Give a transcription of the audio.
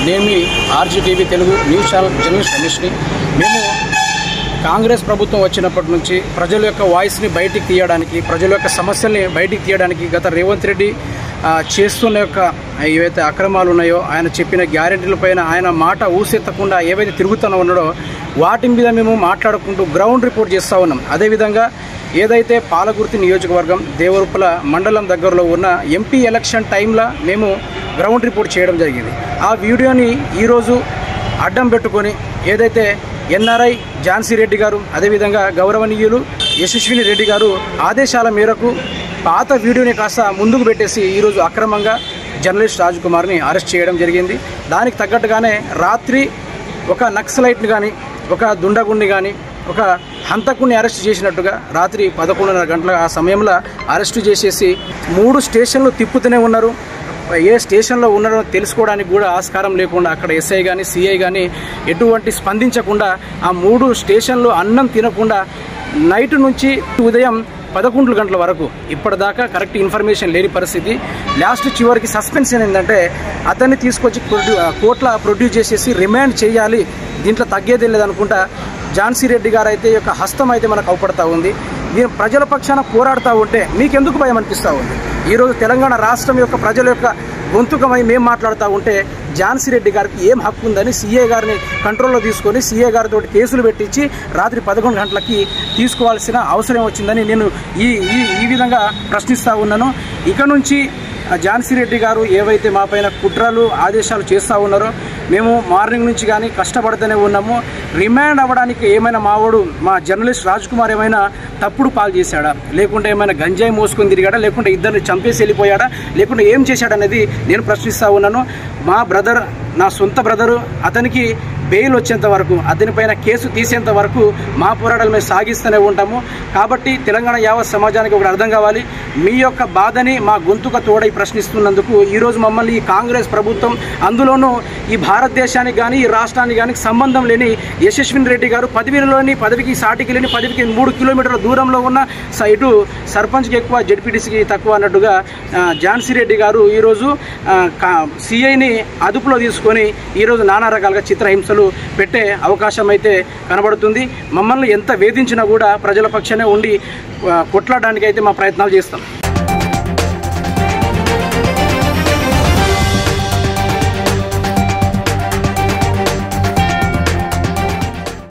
నేను మీ RGTV Telugu news channel journalist రమేష్ని. మేము కాంగ్రెస్ ప్రభుత్వం వచ్చినప్పటి నుంచి ప్రజల యొక్క వాయిస్ని బయటికి తీయడానికి, ప్రజల యొక్క సమస్యల్ని బయటికి తీయడానికి గత రేవంత్ రెడ్డి చేస్తున్న యొక్క ఏవైతే అక్రమాలు ఉన్నాయో, ఆయన చెప్పిన గ్యారెంటీలపైన ఆయన మాట ఊసెత్తకుండా ఏవైతే తిరుగుతూనే ఉన్నాడో వాటి మీద మేము మాట్లాడుకుంటూ గ్రౌండ్ రిపోర్ట్ చేస్తూ ఉన్నాం. అదేవిధంగా ఏదైతే పాలకుర్తి నియోజకవర్గం దేవరుప్పల మండలం దగ్గరలో ఉన్న ఎంపీ ఎలక్షన్ టైంలో మేము గ్రౌండ్ రిపోర్ట్ చేయడం జరిగింది. ఆ వీడియోని ఈరోజు అడ్డం పెట్టుకొని ఏదైతే ఎన్ఆర్ఐ ఝాన్సీ రెడ్డి గారు, అదేవిధంగా గౌరవనీయులు యశస్విని రెడ్డి గారు ఆదేశాల మేరకు పాత వీడియోని కాస్త ముందుకు పెట్టేసి ఈరోజు అక్రమంగా జర్నలిస్ట్ రాజ్ కుమార్ని అరెస్ట్ చేయడం జరిగింది. దానికి తగ్గట్టుగానే రాత్రి ఒక నక్సలైట్ని కానీ, ఒక దుండగుండి కానీ, ఒక హంతకుడిని అరెస్ట్ చేసినట్టుగా రాత్రి 11:30 గంటల ఆ సమయంలో అరెస్టు చేసేసి 3 స్టేషన్లు తిప్పుతూనే ఉన్నారు. ఏ స్టేషన్లో ఉన్నారో తెలుసుకోవడానికి కూడా ఆస్కారం లేకుండా అక్కడ ఎస్ఐ కానీ సిఐ కానీ ఎటువంటి స్పందించకుండా ఆ 3 స్టేషన్లు అన్నం తినకుండా నైట్ నుంచి ఉదయం 11 గంటల వరకు ఇప్పటిదాకా కరెక్ట్ ఇన్ఫర్మేషన్ లేని పరిస్థితి. లాస్ట్ చివరికి సస్పెన్షన్ ఏంటంటే అతన్ని తీసుకొచ్చి కోర్టులో ప్రొడ్యూస్ చేసేసి రిమాండ్ చేయాలి, దీంట్లో తగ్గేదే లేదనుకుంటా ఝాన్సీ రెడ్డి గారు అయితే యొక్క హస్తం అయితే మనకు అవపడతా ఉంది. దీని ప్రజల పక్షాన పోరాడుతూ ఉంటే మీకెందుకు భయం అనిపిస్తూ ఉంది? ఈరోజు తెలంగాణ రాష్ట్రం యొక్క ప్రజల యొక్క గొంతుకమై మేము మాట్లాడుతూ ఉంటే ఝాన్సీ రెడ్డి గారికి ఏం హక్కు ఉందని సీఏ గారిని కంట్రోల్లో తీసుకొని సీఏ గారితో కేసులు పెట్టించి రాత్రి 11 గంటలకి తీసుకోవాల్సిన అవసరం వచ్చిందని నేను ఈ విధంగా ప్రశ్నిస్తూ ఉన్నాను. ఇక నుంచి ఝాన్సీ రెడ్డి గారు ఏవైతే మా పైన కుట్రలు ఆదేశాలు చేస్తూ ఉన్నారో మేము మార్నింగ్ నుంచి కానీ కష్టపడుతూనే ఉన్నాము. రిమాండ్ అవ్వడానికి ఏమైనా మా జర్నలిస్ట్ రాజ్ కుమార్ ఏమైనా తప్పుడు పాలు చేశాడా, లేకుంటే ఏమైనా గంజాయి మోసుకొని తిరిగాడా, లేకుంటే ఇద్దరిని చంపేసి వెళ్ళిపోయాడా, లేకుంటే ఏం చేశాడనేది నేను ప్రశ్నిస్తూ ఉన్నాను. మా బ్రదర్, నా సొంత బ్రదరు, అతనికి బెయిల్ వచ్చేంత వరకు, అతనిపైన కేసు తీసేంత వరకు మా పోరాటాలు మేము సాగిస్తూనే ఉంటాము. కాబట్టి తెలంగాణ యావత్ సమాజానికి ఒకటి అర్థం కావాలి, మీ యొక్క బాధని మా గొంతుక తోడై ప్రశ్నిస్తున్నందుకు ఈరోజు మమ్మల్ని ఈ కాంగ్రెస్ ప్రభుత్వం, అందులోనూ ఈ భారతదేశానికి కానీ ఈ రాష్ట్రానికి కానీ సంబంధం లేని యశస్విని రెడ్డి గారు పదవికి సాటికి లేని 3 కిలోమీటర్ల దూరంలో ఉన్న ఇటు సర్పంచ్కి ఎక్కువ జెడ్పీటీసీకి తక్కువ అన్నట్టుగా ఝాన్సీ రెడ్డి గారు ఈరోజు సిఐని అదుపులో తీసుకొని ఈరోజు నానా రకాలుగా చిత్రహింసలు పెట్టే అవకాశం అయితే కనబడుతుంది. మమ్మల్ని ఎంత వేధించినా కూడా ప్రజల పక్షానే ఉండి కొట్లాడడానికి అయితే మా ప్రయత్నాలు చేస్తాం.